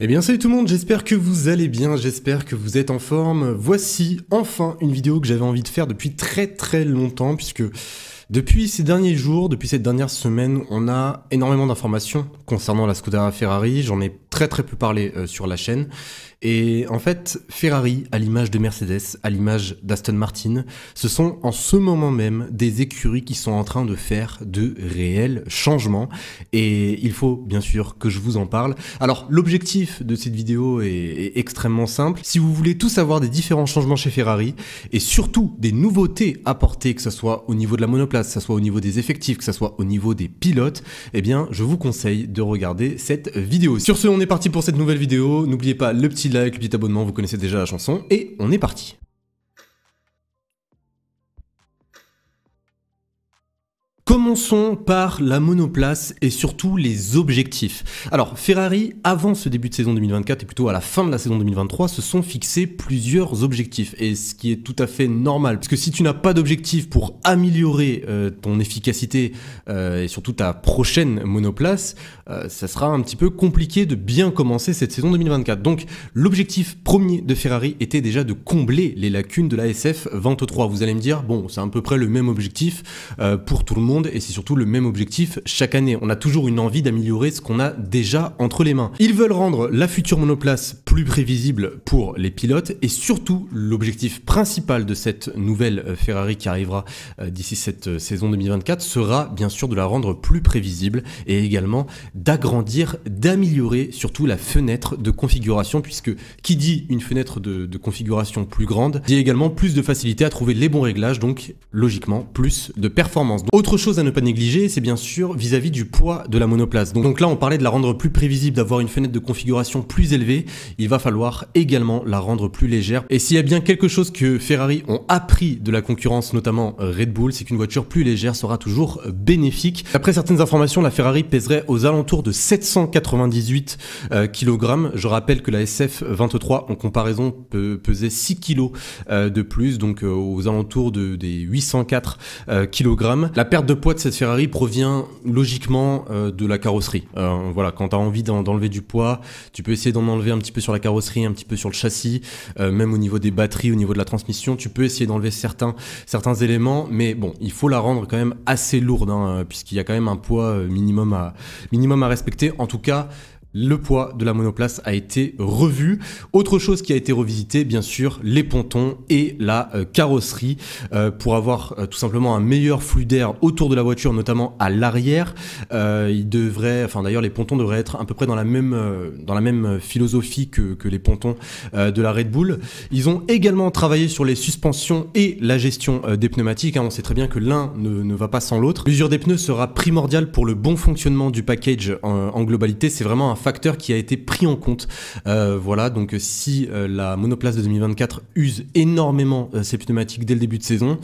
Eh bien salut tout le monde, j'espère que vous allez bien, j'espère que vous êtes en forme. Voici enfin une vidéo que j'avais envie de faire depuis très longtemps, puisque depuis ces derniers jours, depuis cette dernière semaine, on a énormément d'informations concernant la Scuderia Ferrari. J'en ai très peu parlé sur la chaîne. Et en fait, Ferrari, à l'image de Mercedes, à l'image d'Aston Martin, ce sont en ce moment même des écuries qui sont en train de faire de réels changements. Et il faut bien sûr que je vous en parle. Alors, l'objectif de cette vidéo est extrêmement simple. Si vous voulez tout savoir des différents changements chez Ferrari, et surtout des nouveautés apportées, que ce soit au niveau de la monoplace, que ce soit au niveau des effectifs, que ce soit au niveau des pilotes, eh bien, je vous conseille de regarder cette vidéo. Sur ce, on est parti pour cette nouvelle vidéo. N'oubliez pas le petit like, le petit abonnement, vous connaissez déjà la chanson, et on est parti. Commençons par la monoplace et surtout les objectifs. Alors Ferrari, avant ce début de saison 2024 et plutôt à la fin de la saison 2023, se sont fixés plusieurs objectifs, et ce qui est tout à fait normal, parce que si tu n'as pas d'objectif pour améliorer ton efficacité et surtout ta prochaine monoplace, ça sera un petit peu compliqué de bien commencer cette saison 2024. Donc l'objectif premier de Ferrari était déjà de combler les lacunes de la SF23. Vous allez me dire, bon, c'est à peu près le même objectif pour tout le monde, et c'est surtout le même objectif chaque année. On a toujours une envie d'améliorer ce qu'on a déjà entre les mains. Ils veulent rendre la future monoplace plus prévisible pour les pilotes, et surtout l'objectif principal de cette nouvelle Ferrari qui arrivera d'ici cette saison 2024 sera bien sûr de la rendre plus prévisible, et également d'agrandir, d'améliorer surtout la fenêtre de configuration, puisque qui dit une fenêtre de configuration plus grande dit également plus de facilité à trouver les bons réglages, donc logiquement plus de performance. Autre chose à ne pas négliger, c'est bien sûr vis-à-vis du poids de la monoplace. Donc là, on parlait de la rendre plus prévisible, d'avoir une fenêtre de configuration plus élevée. Il va falloir également la rendre plus légère. Et s'il y a bien quelque chose que Ferrari ont appris de la concurrence, notamment Red Bull, c'est qu'une voiture plus légère sera toujours bénéfique. D'après certaines informations, la Ferrari pèserait aux alentours de 798 kg. Je rappelle que la SF23, en comparaison, peut peser 6 kg de plus, donc aux alentours des 804 kg. La perte de poids de cette Ferrari provient logiquement de la carrosserie. Voilà, quand tu as envie d'enlever du poids, tu peux essayer d'en enlever un petit peu sur la carrosserie, un petit peu sur le châssis, même au niveau des batteries, au niveau de la transmission, tu peux essayer d'enlever certains éléments, mais bon, il faut la rendre quand même assez lourde, hein, puisqu'il y a quand même un poids minimum à respecter. En tout cas, le poids de la monoplace a été revu. Autre chose qui a été revisité, bien sûr, les pontons et la carrosserie pour avoir tout simplement un meilleur flux d'air autour de la voiture, notamment à l'arrière. D'ailleurs, les pontons devraient être à peu près dans la même philosophie que les pontons de la Red Bull. Ils ont également travaillé sur les suspensions et la gestion des pneumatiques. On sait très bien que l'un ne va pas sans l'autre. L'usure des pneus sera primordiale pour le bon fonctionnement du package en globalité. C'est vraiment un facteur qui a été pris en compte. Voilà, donc si la monoplace de 2024 use énormément ses pneumatiques dès le début de saison,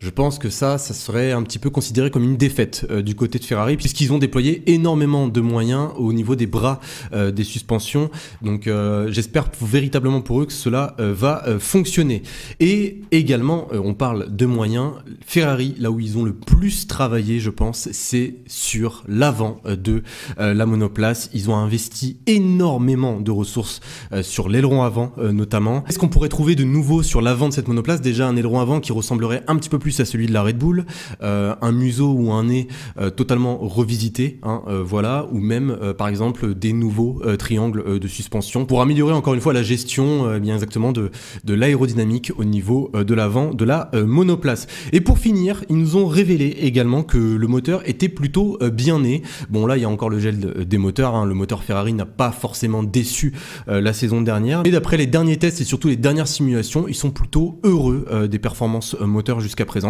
je pense que ça serait un petit peu considéré comme une défaite du côté de Ferrari, puisqu'ils ont déployé énormément de moyens au niveau des bras des suspensions. Donc j'espère véritablement pour eux que cela va fonctionner. Et également, on parle de moyens. Ferrari, là où ils ont le plus travaillé, je pense, c'est sur l'avant de la monoplace. Ils ont investi énormément de ressources sur l'aileron avant notamment. Qu'est-ce qu'on pourrait trouver de nouveau sur l'avant de cette monoplace? Déjà un aileron avant qui ressemblerait un petit peu plus à celui de la Red Bull, un museau ou un nez totalement revisité, hein, voilà, ou même par exemple des nouveaux triangles de suspension pour améliorer encore une fois la gestion bien exactement de l'aérodynamique au niveau de l'avant de la monoplace. Et pour finir, ils nous ont révélé également que le moteur était plutôt bien né. Bon, là il y a encore le gel des moteurs, hein, le moteur Ferrari n'a pas forcément déçu la saison dernière, mais d'après les derniers tests et surtout les dernières simulations, ils sont plutôt heureux des performances moteurs jusqu'à présent.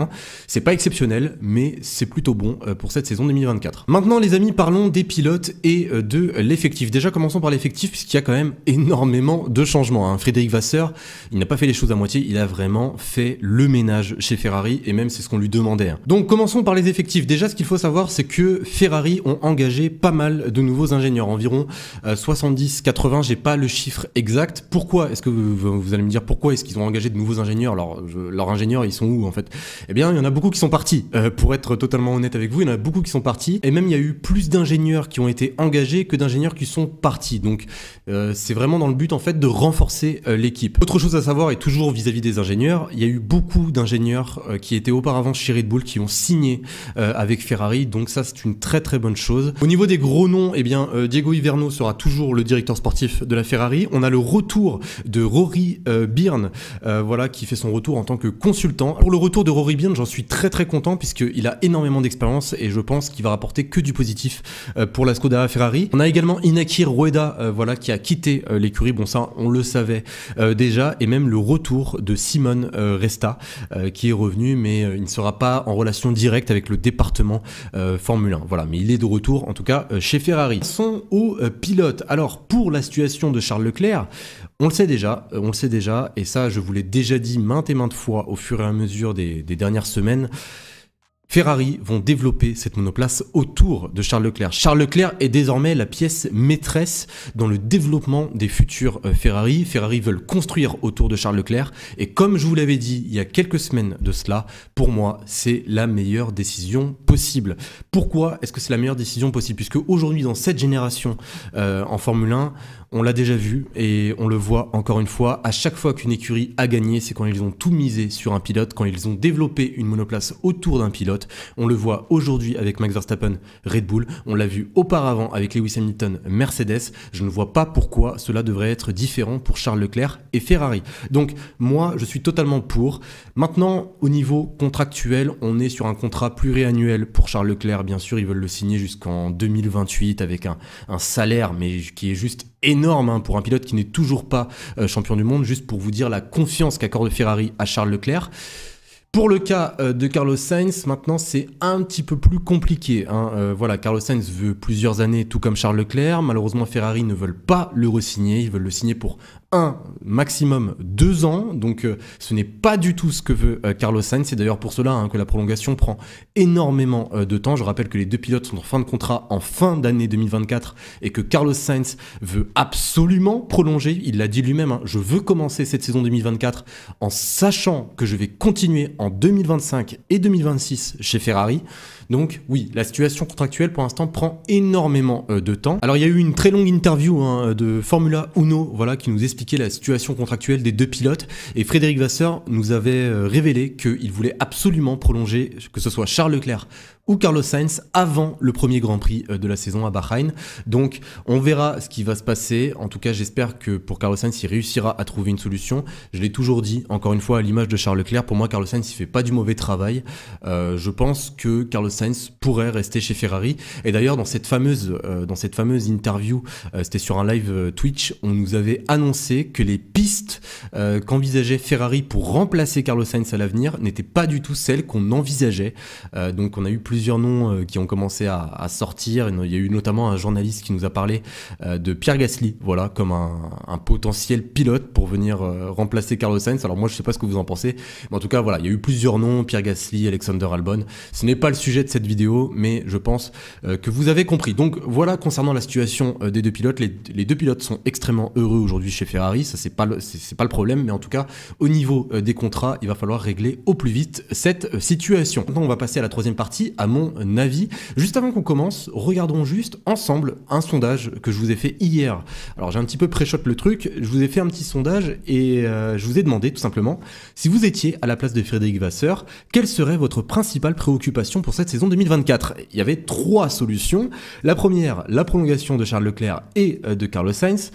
C'est pas exceptionnel, mais c'est plutôt bon pour cette saison 2024. Maintenant les amis, parlons des pilotes et de l'effectif. Déjà commençons par l'effectif, puisqu'il y a quand même énormément de changements, hein. Frédéric Vasseur, il n'a pas fait les choses à moitié, il a vraiment fait le ménage chez Ferrari, et même c'est ce qu'on lui demandait, hein. Donc commençons par les effectifs. Déjà ce qu'il faut savoir, c'est que Ferrari ont engagé pas mal de nouveaux ingénieurs, environ 70-80, j'ai pas le chiffre exact. Pourquoi est-ce que vous allez me dire pourquoi est-ce qu'ils ont engagé de nouveaux ingénieurs? Alors leurs ingénieurs ils sont où en fait? Eh bien, il y en a beaucoup qui sont partis. Pour être totalement honnête avec vous, il y en a beaucoup qui sont partis. Et même, il y a eu plus d'ingénieurs qui ont été engagés que d'ingénieurs qui sont partis. Donc, c'est vraiment dans le but, en fait, de renforcer l'équipe. Autre chose à savoir, et toujours vis-à-vis des ingénieurs, il y a eu beaucoup d'ingénieurs qui étaient auparavant chez Red Bull, qui ont signé avec Ferrari. Donc ça, c'est une très très bonne chose. Au niveau des gros noms, eh bien, Diego Iverno sera toujours le directeur sportif de la Ferrari. On a le retour de Rory Byrne, voilà, qui fait son retour en tant que consultant. Pour le retour de Rory Byrne, j'en suis très très content puisqu'il a énormément d'expérience et je pense qu'il va rapporter que du positif pour la Scuderia Ferrari. On a également Inaki Rueda, voilà, qui a quitté l'écurie. Bon, ça, on le savait déjà. Et même le retour de Simon Resta, qui est revenu, mais il ne sera pas en relation directe avec le département Formule 1. Voilà, mais il est de retour, en tout cas, chez Ferrari. Passons aux pilotes. Alors, pour la situation de Charles Leclerc, on le sait déjà, et ça, je vous l'ai déjà dit maintes et maintes fois au fur et à mesure des dernières semaines. Ferrari vont développer cette monoplace autour de Charles Leclerc. Charles Leclerc est désormais la pièce maîtresse dans le développement des futurs Ferrari. Ferrari veulent construire autour de Charles Leclerc et comme je vous l'avais dit il y a quelques semaines de cela, pour moi, c'est la meilleure décision possible. Pourquoi est-ce que c'est la meilleure décision possible? Puisque aujourd'hui, dans cette génération en Formule 1, on l'a déjà vu et on le voit encore une fois, à chaque fois qu'une écurie a gagné, c'est quand ils ont tout misé sur un pilote, quand ils ont développé une monoplace autour d'un pilote. On le voit aujourd'hui avec Max Verstappen, Red Bull, on l'a vu auparavant avec Lewis Hamilton, Mercedes. Je ne vois pas pourquoi cela devrait être différent pour Charles Leclerc et Ferrari. Donc moi, je suis totalement pour. Maintenant, au niveau contractuel, on est sur un contrat pluriannuel pour Charles Leclerc. Bien sûr, ils veulent le signer jusqu'en 2028 avec un salaire, mais qui est juste énorme hein, pour un pilote qui n'est toujours pas champion du monde, juste pour vous dire la confiance qu'accorde Ferrari à Charles Leclerc. Pour le cas de Carlos Sainz, maintenant c'est un petit peu plus compliqué. Hein. Voilà, Carlos Sainz veut plusieurs années, tout comme Charles Leclerc. Malheureusement, Ferrari ne veulent pas le re-signer. Ils veulent le signer pour maximum 2 ans. Donc ce n'est pas du tout ce que veut Carlos Sainz. C'est d'ailleurs pour cela hein, que la prolongation prend énormément de temps. Je rappelle que les deux pilotes sont en fin de contrat en fin d'année 2024 et que Carlos Sainz veut absolument prolonger. Il l'a dit lui-même, hein, je veux commencer cette saison 2024 en sachant que je vais continuer en 2025 et 2026 chez Ferrari. Donc oui, la situation contractuelle pour l'instant prend énormément de temps. Alors il y a eu une très longue interview hein, de Formula Uno voilà, qui nous expliquait la situation contractuelle des deux pilotes et Frédéric Vasseur nous avait révélé qu'il voulait absolument prolonger, que ce soit Charles Leclerc ou Carlos Sainz avant le premier Grand Prix de la saison à Bahreïn. Donc on verra ce qui va se passer. En tout cas, j'espère que pour Carlos Sainz, il réussira à trouver une solution. Je l'ai toujours dit, encore une fois, à l'image de Charles Leclerc, pour moi, Carlos Sainz, il fait pas du mauvais travail. Je pense que Carlos Sainz pourrait rester chez Ferrari. Et d'ailleurs, dans cette fameuse interview, c'était sur un live Twitch, on nous avait annoncé que les pistes qu'envisageait Ferrari pour remplacer Carlos Sainz à l'avenir n'étaient pas du tout celles qu'on envisageait. Donc on a eu plusieurs noms qui ont commencé à sortir. Il y a eu notamment un journaliste qui nous a parlé de Pierre Gasly, voilà, comme un potentiel pilote pour venir remplacer Carlos Sainz. Alors moi, je sais pas ce que vous en pensez, mais en tout cas, voilà, il y a eu plusieurs noms, Pierre Gasly, Alexander Albon. Ce n'est pas le sujet de cette vidéo, mais je pense que vous avez compris. Donc voilà, concernant la situation des deux pilotes, les deux pilotes sont extrêmement heureux aujourd'hui chez Ferrari. Ça, c'est pas le problème, mais en tout cas, au niveau des contrats, il va falloir régler au plus vite cette situation. Maintenant, on va passer à la troisième partie, à mon avis. Juste avant qu'on commence, regardons juste ensemble un sondage que je vous ai fait hier. Alors j'ai un petit peu pré-shot le truc, je vous ai fait un petit sondage et je vous ai demandé tout simplement si vous étiez à la place de Frédéric Vasseur, quelle serait votre principale préoccupation pour cette saison 2024? Il y avait 3 solutions. La première, la prolongation de Charles Leclerc et de Carlos Sainz.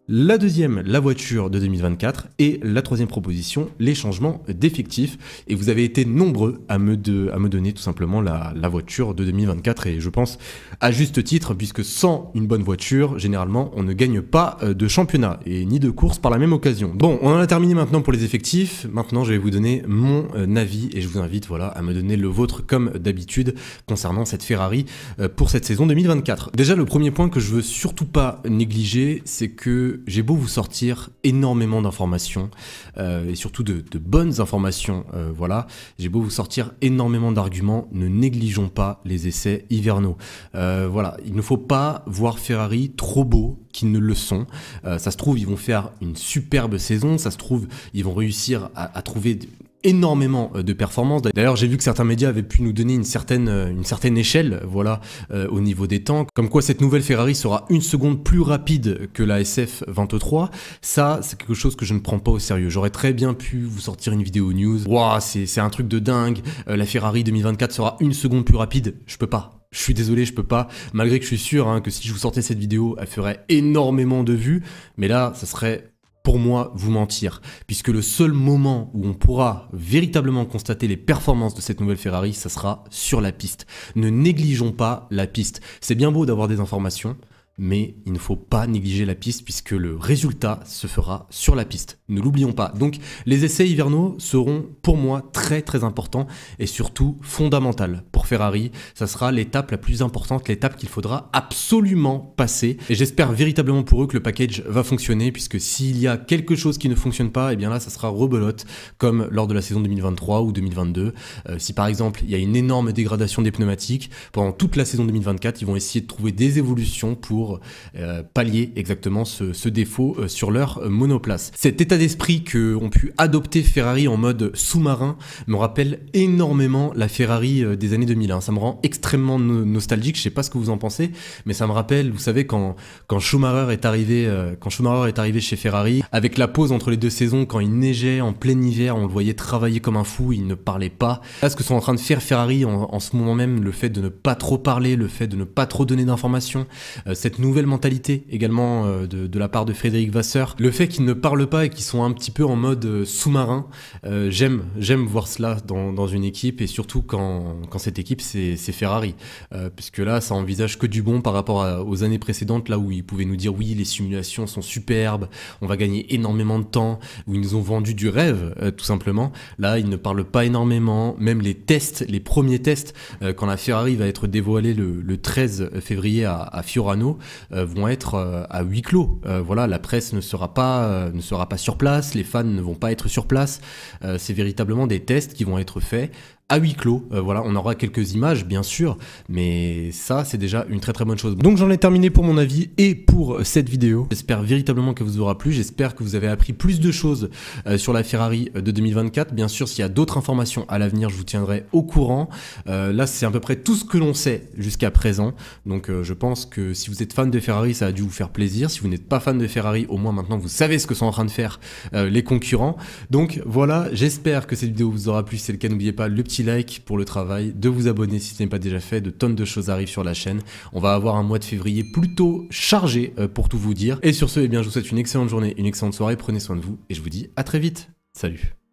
La deuxième, la voiture de 2024 et la troisième proposition, les changements d'effectifs. Et vous avez été nombreux à me donner tout simplement la voiture de 2024 et je pense à juste titre puisque sans une bonne voiture, généralement, on ne gagne pas de championnat et ni de course par la même occasion. Bon, on en a terminé maintenant pour les effectifs. Maintenant, je vais vous donner mon avis et je vous invite voilà, à me donner le vôtre comme d'habitude concernant cette Ferrari pour cette saison 2024. Déjà, le premier point que je veux surtout pas négliger, c'est que j'ai beau vous sortir énormément d'informations et surtout de bonnes informations, voilà, j'ai beau vous sortir énormément d'arguments, ne négligeons pas les essais hivernaux. Voilà, il ne faut pas voir Ferrari trop beau qu'ils ne le sont. Ça se trouve, ils vont faire une superbe saison, ça se trouve, ils vont réussir à trouver énormément de performance. D'ailleurs, j'ai vu que certains médias avaient pu nous donner une certaine échelle, voilà, au niveau des temps. Comme quoi cette nouvelle Ferrari sera 1 seconde plus rapide que la SF23. Ça, c'est quelque chose que je ne prends pas au sérieux. J'aurais très bien pu vous sortir une vidéo news. Waouh, c'est un truc de dingue. La Ferrari 2024 sera 1 seconde plus rapide. Je peux pas. Je suis désolé, je peux pas, malgré que je suis sûr que si je vous sortais cette vidéo, elle ferait énormément de vues, mais là, ça serait pour moi vous mentir, puisque le seul moment où on pourra véritablement constater les performances de cette nouvelle Ferrari, ça sera sur la piste. Ne négligeons pas la piste. C'est bien beau d'avoir des informations, mais il ne faut pas négliger la piste puisque le résultat se fera sur la piste. Ne l'oublions pas. Donc les essais hivernaux seront pour moi très importants et surtout fondamentaux pour Ferrari. Ça sera l'étape la plus importante, l'étape qu'il faudra absolument passer. Et j'espère véritablement pour eux que le package va fonctionner puisque s'il y a quelque chose qui ne fonctionne pas, et bien là ça sera rebelote comme lors de la saison 2023 ou 2022. Si par exemple il y a une énorme dégradation des pneumatiques, pendant toute la saison 2024, ils vont essayer de trouver des évolutions pour pallier exactement ce défaut sur leur monoplace. Cet état d'esprit qu'ont pu adopter Ferrari en mode sous-marin me rappelle énormément la Ferrari des années 2000. Ça me rend extrêmement nostalgique, je sais pas ce que vous en pensez, mais ça me rappelle, vous savez, quand Schumacher est arrivé chez Ferrari, avec la pause entre les deux saisons, quand il neigeait en plein hiver, on le voyait travailler comme un fou, il ne parlait pas. Là, ce que sont en train de faire Ferrari en ce moment même, le fait de ne pas trop parler, le fait de ne pas trop donner d'informations, cette nouvelle mentalité également de la part de Frédéric Vasseur, le fait qu'ils ne parlent pas et qu'ils sont un petit peu en mode sous-marin, j'aime voir cela dans une équipe et surtout quand cette équipe c'est Ferrari, puisque là ça envisage que du bon par rapport aux années précédentes, là où ils pouvaient nous dire oui les simulations sont superbes, on va gagner énormément de temps, où ils nous ont vendu du rêve tout simplement. Là ils ne parlent pas énormément, même les tests, les premiers tests, quand la Ferrari va être dévoilée le 13 février à Fiorano, vont être à huis clos. Voilà, la presse ne sera pas sur place, les fans ne vont pas être sur place. C'est véritablement des tests qui vont être faits à huis clos. Voilà, on aura quelques images bien sûr, mais ça c'est déjà une très bonne chose. Donc j'en ai terminé pour mon avis et pour cette vidéo. J'espère véritablement qu'elle vous aura plu, j'espère que vous avez appris plus de choses sur la Ferrari de 2024. Bien sûr, s'il y a d'autres informations à l'avenir, je vous tiendrai au courant. Là c'est à peu près tout ce que l'on sait jusqu'à présent, donc je pense que si vous êtes fan de Ferrari, ça a dû vous faire plaisir. Si vous n'êtes pas fan de Ferrari, au moins maintenant vous savez ce que sont en train de faire les concurrents. Donc voilà, j'espère que cette vidéo vous aura plu. Si c'est le cas, n'oubliez pas le petit like pour le travail, de vous abonner si ce n'est pas déjà fait, de tonnes de choses arrivent sur la chaîne. On va avoir un mois de février plutôt chargé pour tout vous dire. Et sur ce, eh bien, je vous souhaite une excellente journée, une excellente soirée, prenez soin de vous et je vous dis à très vite. Salut.